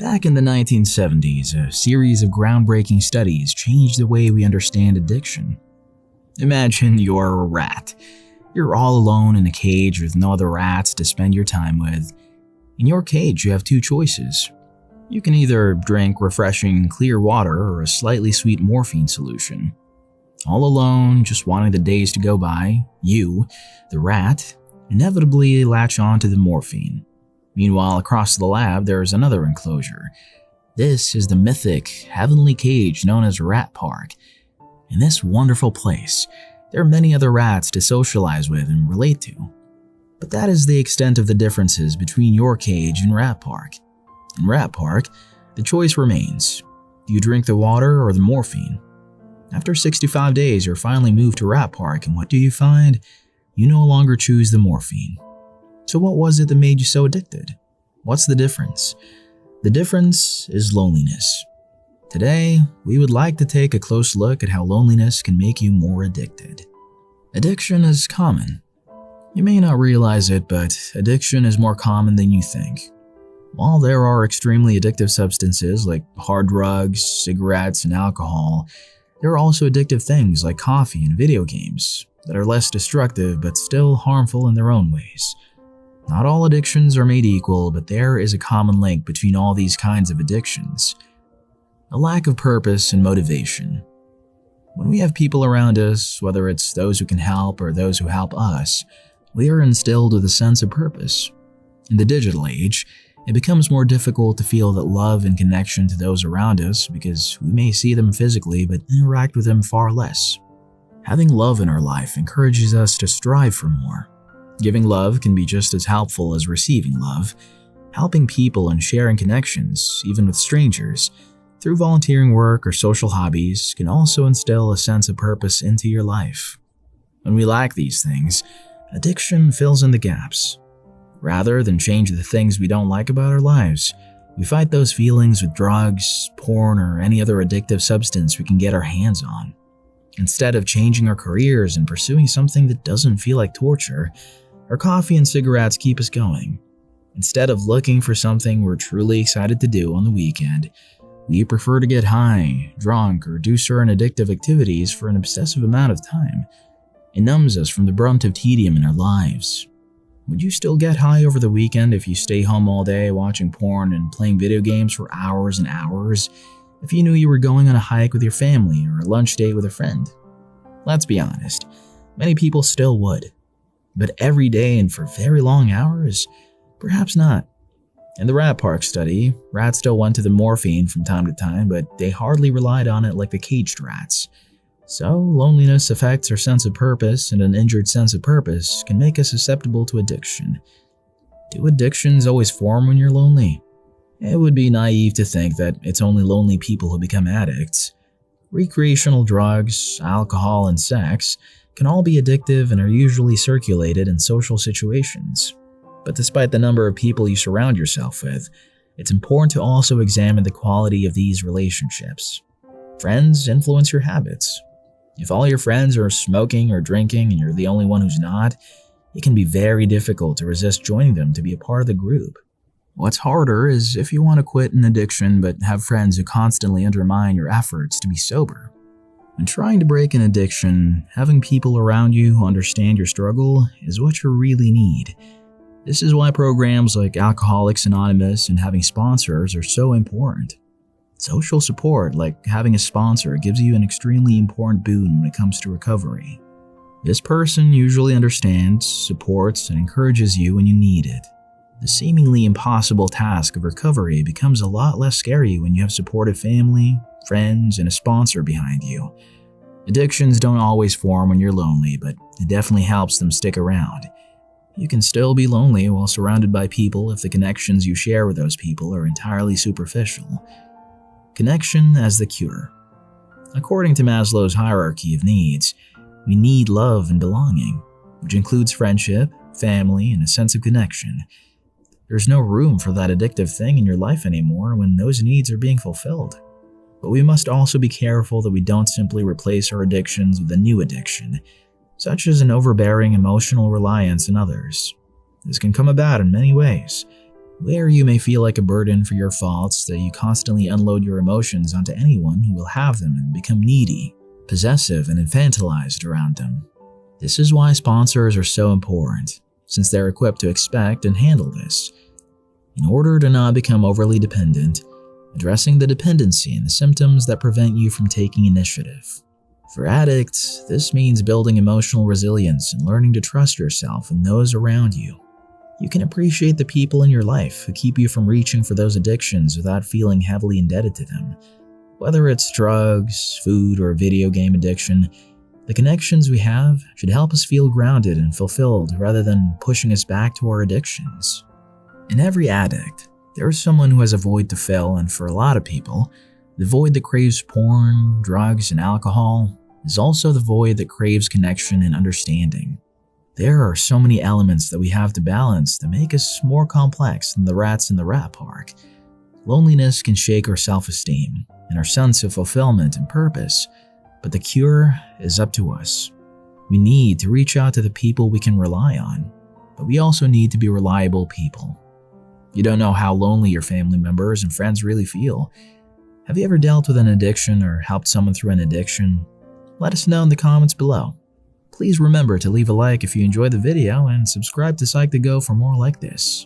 Back in the 1970s, a series of groundbreaking studies changed the way we understand addiction. Imagine you're a rat. You're all alone in a cage with no other rats to spend your time with. In your cage, you have two choices. You can either drink refreshing, clear water or a slightly sweet morphine solution. All alone, just wanting the days to go by, you, the rat, inevitably latch on to the morphine. Meanwhile, across the lab, there is another enclosure. This is the mythic, heavenly cage known as Rat Park. In this wonderful place, there are many other rats to socialize with and relate to. But that is the extent of the differences between your cage and Rat Park. In Rat Park, the choice remains. Do you drink the water or the morphine? After 65 days, you're finally moved to Rat Park, and what do you find? You no longer choose the morphine. So what was it that made you so addicted? What's the difference? The difference is loneliness. Today, we would like to take a close look at how loneliness can make you more addicted. Addiction is common. You may not realize it, but addiction is more common than you think. While there are extremely addictive substances like hard drugs, cigarettes, and alcohol, there are also addictive things like coffee and video games that are less destructive but still harmful in their own ways. Not all addictions are made equal, but there is a common link between all these kinds of addictions. A lack of purpose and motivation. When we have people around us, whether it's those who can help or those who help us, we are instilled with a sense of purpose. In the digital age, it becomes more difficult to feel that love and connection to those around us because we may see them physically but interact with them far less. Having love in our life encourages us to strive for more. Giving love can be just as helpful as receiving love. Helping people and sharing connections, even with strangers, through volunteering work or social hobbies can also instill a sense of purpose into your life. When we lack these things, addiction fills in the gaps. Rather than change the things we don't like about our lives, we fight those feelings with drugs, porn, or any other addictive substance we can get our hands on. Instead of changing our careers and pursuing something that doesn't feel like torture, our coffee and cigarettes keep us going. Instead of looking for something we're truly excited to do on the weekend, we prefer to get high, drunk, or do certain addictive activities for an obsessive amount of time. It numbs us from the brunt of tedium in our lives. Would you still get high over the weekend if you stay home all day watching porn and playing video games for hours and hours? If you knew you were going on a hike with your family or a lunch date with a friend? Let's be honest, many people still would. But every day and for very long hours? Perhaps not. In the Rat Park study, rats still went to the morphine from time to time, but they hardly relied on it like the caged rats. So, loneliness affects our sense of purpose, and an injured sense of purpose can make us susceptible to addiction. Do addictions always form when you're lonely? It would be naive to think that it's only lonely people who become addicts. Recreational drugs, alcohol, and sex can all be addictive and are usually circulated in social situations. But despite the number of people you surround yourself with, it's important to also examine the quality of these relationships. Friends influence your habits. If all your friends are smoking or drinking and you're the only one who's not, it can be very difficult to resist joining them to be a part of the group. What's harder is if you want to quit an addiction but have friends who constantly undermine your efforts to be sober. When trying to break an addiction, having people around you who understand your struggle is what you really need. This is why programs like Alcoholics Anonymous and having sponsors are so important. Social support, like having a sponsor, gives you an extremely important boon when it comes to recovery. This person usually understands, supports, and encourages you when you need it. The seemingly impossible task of recovery becomes a lot less scary when you have supportive family, friends, and a sponsor behind you. Addictions don't always form when you're lonely, but it definitely helps them stick around. You can still be lonely while surrounded by people if the connections you share with those people are entirely superficial. Connection as the cure. According to Maslow's hierarchy of needs, we need love and belonging, which includes friendship, family, and a sense of connection. There's no room for that addictive thing in your life anymore when those needs are being fulfilled. But we must also be careful that we don't simply replace our addictions with a new addiction, such as an overbearing emotional reliance on others. This can come about in many ways. where you may feel like a burden for your faults that you constantly unload your emotions onto anyone who will have them and become needy, possessive, and infantilized around them. This is why sponsors are so important, since they're equipped to expect and handle this. In order to not become overly dependent, addressing the dependency and the symptoms that prevent you from taking initiative. For addicts, this means building emotional resilience and learning to trust yourself and those around you. You can appreciate the people in your life who keep you from reaching for those addictions without feeling heavily indebted to them. Whether it's drugs, food, or video game addiction, the connections we have should help us feel grounded and fulfilled rather than pushing us back to our addictions. In every addict, there is someone who has a void to fill, and for a lot of people, the void that craves porn, drugs, and alcohol is also the void that craves connection and understanding. There are so many elements that we have to balance that make us more complex than the rats in the rat park. Loneliness can shake our self-esteem and our sense of fulfillment and purpose, but the cure is up to us. We need to reach out to the people we can rely on, but we also need to be reliable people. You don't know how lonely your family members and friends really feel. Have you ever dealt with an addiction or helped someone through an addiction? Let us know in the comments below. Please remember to leave a like if you enjoyed the video and subscribe to Psych2Go for more like this.